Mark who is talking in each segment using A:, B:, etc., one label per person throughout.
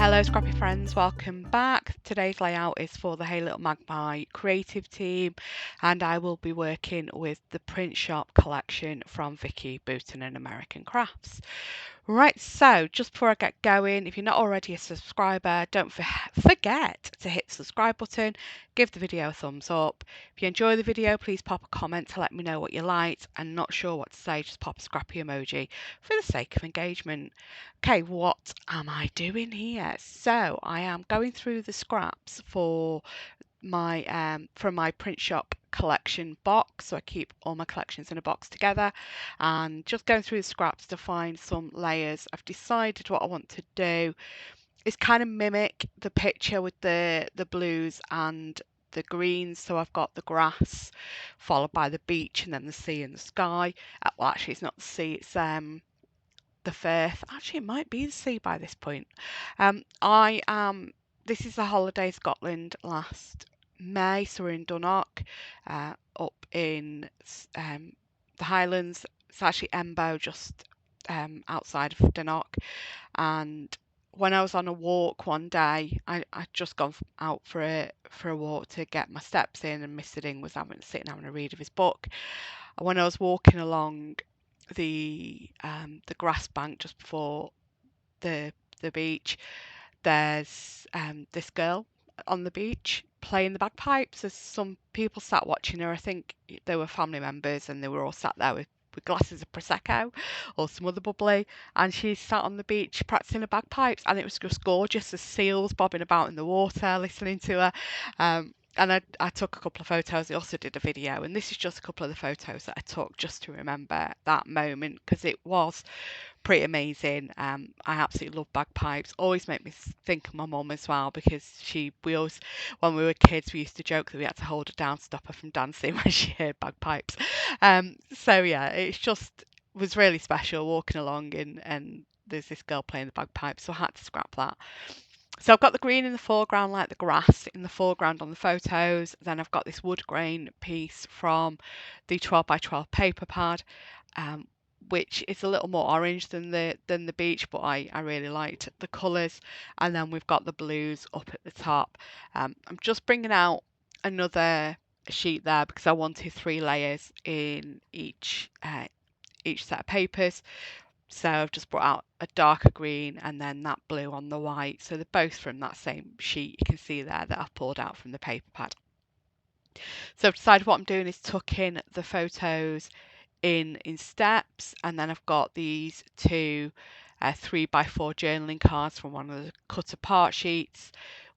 A: Hello Scrappy friends, welcome back. Today's layout is for the Hey Little Magpie creative team and I will be working with the print shop collection from Vicky Booten and American Crafts. Right, so just before I get going, if you're not already a subscriber, don't forget to hit the subscribe button, give the video a thumbs up. If you enjoy the video, please pop a comment to let me know what you liked, and not sure what to say, just pop a scrappy emoji for the sake of engagement. Okay, what am I doing here? So I am going through the scraps for my from my print shop collection box, so I keep all my collections in a box together, and just going through the scraps to find some layers. I've decided what I want to do is kind of mimic the picture with the blues and the greens. So I've got the grass followed by the beach and then the sea and the sky. Well, actually it's not the sea, it's the Firth. Actually, it might be the sea by this point. I am. This is the holiday Scotland last May, so we're in Dunnock, up in the Highlands. It's actually Embo, just outside of Dunnock. And when I was on a walk one day, I'd just gone out for a walk to get my steps in, and Mr. Ding was sitting having a read of his book. And when I was walking along the grass bank just before the beach, there's this girl on the beach playing the bagpipes. There's some people sat watching her. I think they were family members, and they were all sat there with glasses of prosecco or some other bubbly, and she sat on the beach practicing the bagpipes, and it was just gorgeous. The seals bobbing about in the water, listening to her. And I took a couple of photos. I also did a video, and this is just a couple of the photos that I took just to remember that moment, because it was pretty amazing. I absolutely love bagpipes. Always make me think of my mum as well, because we always, when we were kids, we used to joke that we had to hold her down to stop her from dancing when she heard bagpipes. So yeah, it's just was really special walking along, and there's this girl playing the bagpipes, so I had to scrap that. So I've got the green in the foreground, like the grass in the foreground on the photos. Then I've got this wood grain piece from the 12 by 12 paper pad, um, which is a little more orange than the beach, but I really liked the colours. And then we've got the blues up at the top. I'm just bringing out another sheet there because I wanted 3 layers in each set of papers. So I've just brought out a darker green and then that blue on the white. So they're both from that same sheet you can see there that I've pulled out from the paper pad. So I've decided what I'm doing is tucking the photos in steps, and then I've got these two 3x4 journaling cards from one of the cut apart sheets,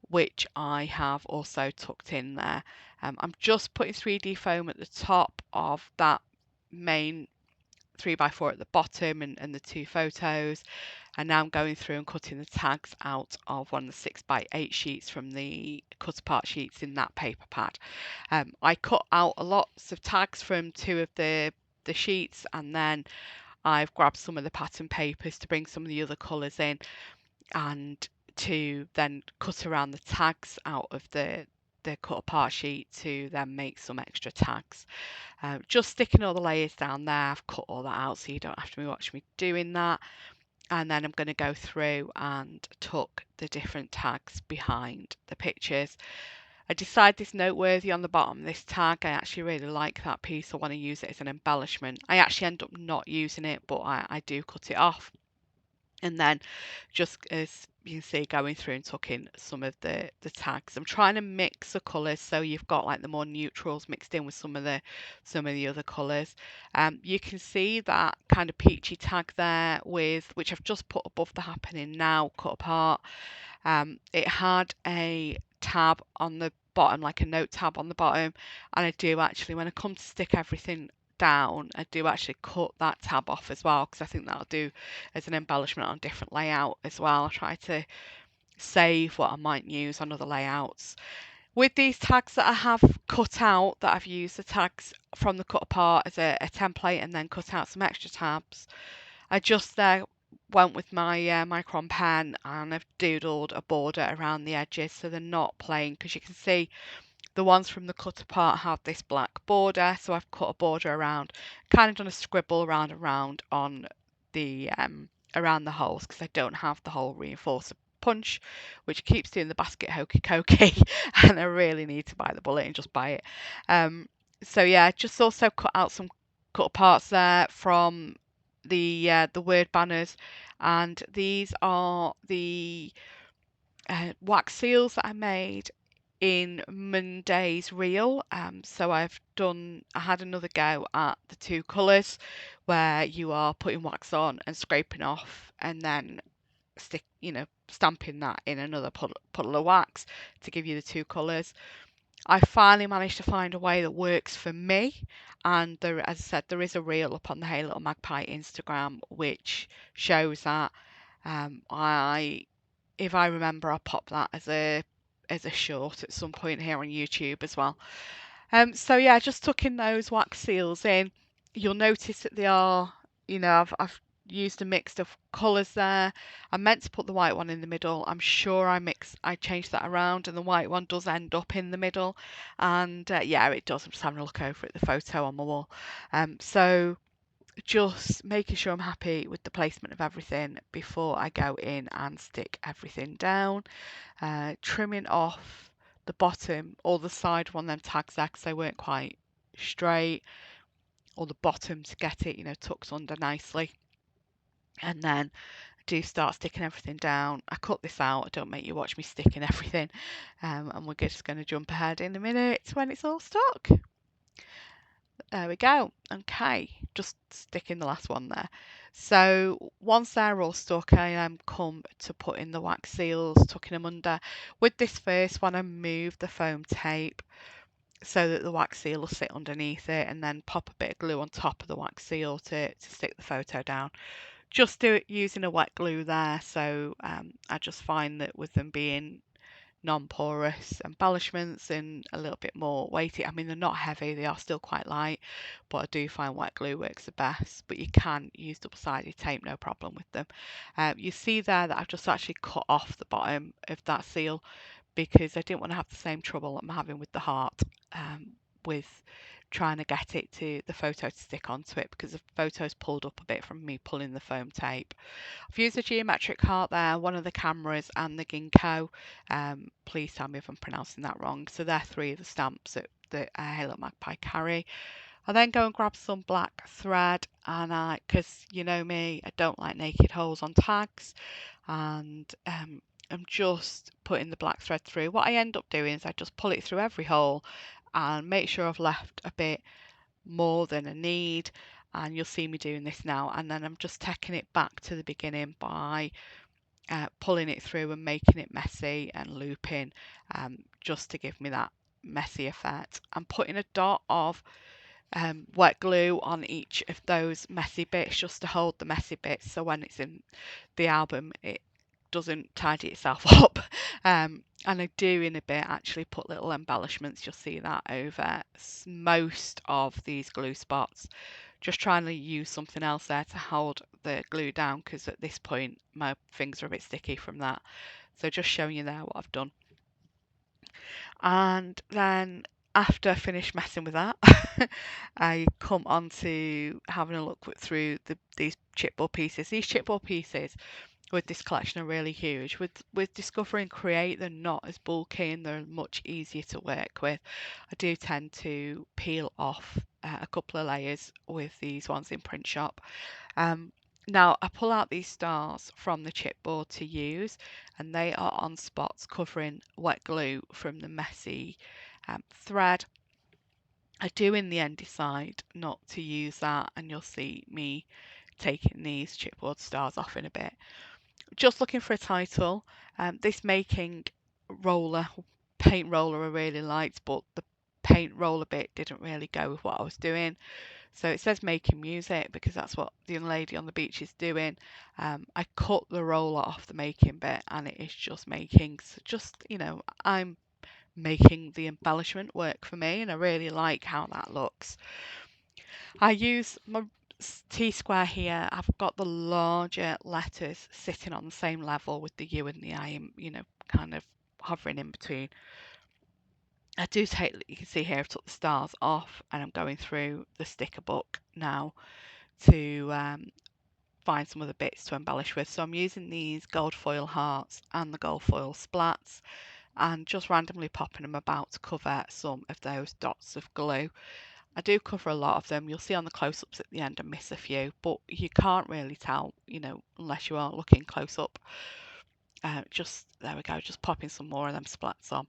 A: which I have also tucked in there. I'm just putting 3D foam at the top of that main 3x4 at the bottom, and the 2 photos, and now I'm going through and cutting the tags out of one of the 6x8 sheets from the cut apart sheets in that paper pad. I cut out a lots of tags from 2 of the sheets, and then I've grabbed some of the pattern papers to bring some of the other colours in, and to then cut around the tags out of the cut apart sheet to then make some extra tags. Just sticking all the layers down there. I've cut all that out so you don't have to watch me doing that. And then I'm going to go through and tuck the different tags behind the pictures. I decided this noteworthy on the bottom, this tag, I actually really like that piece. I want to use it as an embellishment. I actually end up not using it, but I do cut it off. And then just as you can see, going through and tucking some of the tags. I'm trying to mix the colours so you've got like the more neutrals mixed in with some of the other colours. You can see that kind of peachy tag there with which I've just put above the happening now cut apart. It had a tab on the bottom, like a note tab on the bottom, and I do actually, when I come to stick everything down, I do actually cut that tab off as well, because I think that'll do as an embellishment on a different layout as well. I'll try to save what I might use on other layouts. With these tags that I have cut out, that I've used the tags from the cut apart as a template and then cut out some extra tabs, I just went with my micron pen and I've doodled a border around the edges so they're not plain, because you can see the ones from the cut apart have this black border, so I've cut a border around, kind of done a scribble around on the around the holes, because I don't have the hole reinforcer punch, which keeps doing the basket hokey cokey, and I really need to buy the bullet and just buy it. Um, so yeah, just also cut out some cut parts there from the word banners, and these are the wax seals that I made in Monday's reel. So I had another go at the two colours where you are putting wax on and scraping off and then stamping that in another puddle of wax to give you the two colours. I finally managed to find a way that works for me, and as I said, there is a reel up on the Hey Little Magpie Instagram which shows that. I If I remember, I'll pop that as a short at some point here on YouTube as well. So yeah, just tucking those wax seals in. You'll notice that they are, I've used a mix of colours there. I meant to put the white one in the middle. I'm sure I changed that around, and the white one does end up in the middle. And yeah, it does. I'm just having a look over at the photo on my wall. So just making sure I'm happy with the placement of everything before I go in and stick everything down. Trimming off the bottom or the side one, them tags there because they weren't quite straight, or the bottom to get it, tucked under nicely. And then I do start sticking everything down. I cut this out. I don't make you watch me sticking everything. And we're just going to jump ahead in a minute when it's all stuck. There we go. Okay, just sticking the last one there. So once they're all stuck, I come to put in the wax seals, tucking them under. With this first one, I moved the foam tape so that the wax seal will sit underneath it, and then pop a bit of glue on top of the wax seal to stick the photo down. Just do it using a wet glue there. So I just find that with them being non-porous embellishments and a little bit more weighty. I mean, they're not heavy, they are still quite light, but I do find wet glue works the best. But you can use double-sided tape, no problem with them. You see there that I've just actually cut off the bottom of that seal because I didn't want to have the same trouble I'm having with the heart, with trying to get it to the photo to stick onto it, because the photo's pulled up a bit from me pulling the foam tape. I've used a geometric heart there, one of the cameras and the ginkgo. Please tell me if I'm pronouncing that wrong. So they're three of the stamps that Halo Magpie carry. I then go and grab some black thread, and because you know me, I don't like naked holes on tags, and I'm just putting the black thread through. What I end up doing is I just pull it through every hole and make sure I've left a bit more than I need, and you'll see me doing this now. And then I'm just taking it back to the beginning by pulling it through and making it messy and looping, just to give me that messy effect. I'm putting a dot of wet glue on each of those messy bits just to hold the messy bits, so when it's in the album it doesn't tidy itself up. And I do in a bit actually put little embellishments. You'll see that over most of these glue spots, just trying to use something else there to hold the glue down, because at this point my fingers are a bit sticky from that. So just showing you there what I've done. And then after I finish messing with that, I come on to having a look through these chipboard pieces. These chipboard pieces with this collection are really huge. With Discover and Create, they're not as bulky and they're much easier to work with. I do tend to peel off a couple of layers with these ones in Print Shop. Now I pull out these stars from the chipboard to use, and they are on spots covering wet glue from the messy thread. I do in the end decide not to use that, and you'll see me taking these chipboard stars off in a bit. Just looking for a title. This making roller, paint roller I really liked, but the paint roller bit didn't really go with what I was doing. So it says making music because that's what the young lady on the beach is doing. I cut the roller off the making bit and it is just making. So just, I'm making the embellishment work for me, and I really like how that looks. I use my T-square here. I've got the larger letters sitting on the same level with the U and the I, kind of hovering in between. I do take, you can see here, I've took the stars off and I'm going through the sticker book now to find some other bits to embellish with. So I'm using these gold foil hearts and the gold foil splats and just randomly popping them about to cover some of those dots of glue. I do cover a lot of them. You'll see on the close-ups at the end I miss a few, but you can't really tell, unless you are looking close up. Just there we go, just popping some more of them splats on.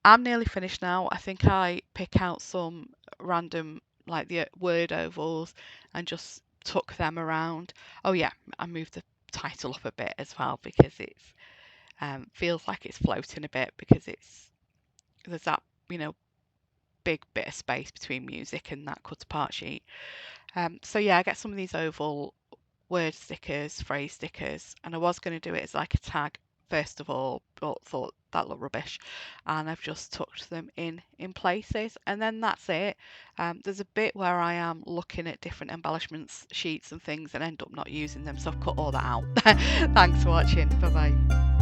A: I'm nearly finished now. I think I pick out some random, like the word ovals, and just tuck them around. Oh yeah, I moved the title up a bit as well because it's feels like it's floating a bit because there's that big bit of space between music and that cut apart sheet. So yeah, I get some of these oval word stickers, phrase stickers, and I was going to do it as like a tag first of all, but thought that looked rubbish, and I've just tucked them in places, and then that's it. There's a bit where I am looking at different embellishments sheets and things and end up not using them, so I've cut all that out. Thanks for watching. Bye bye.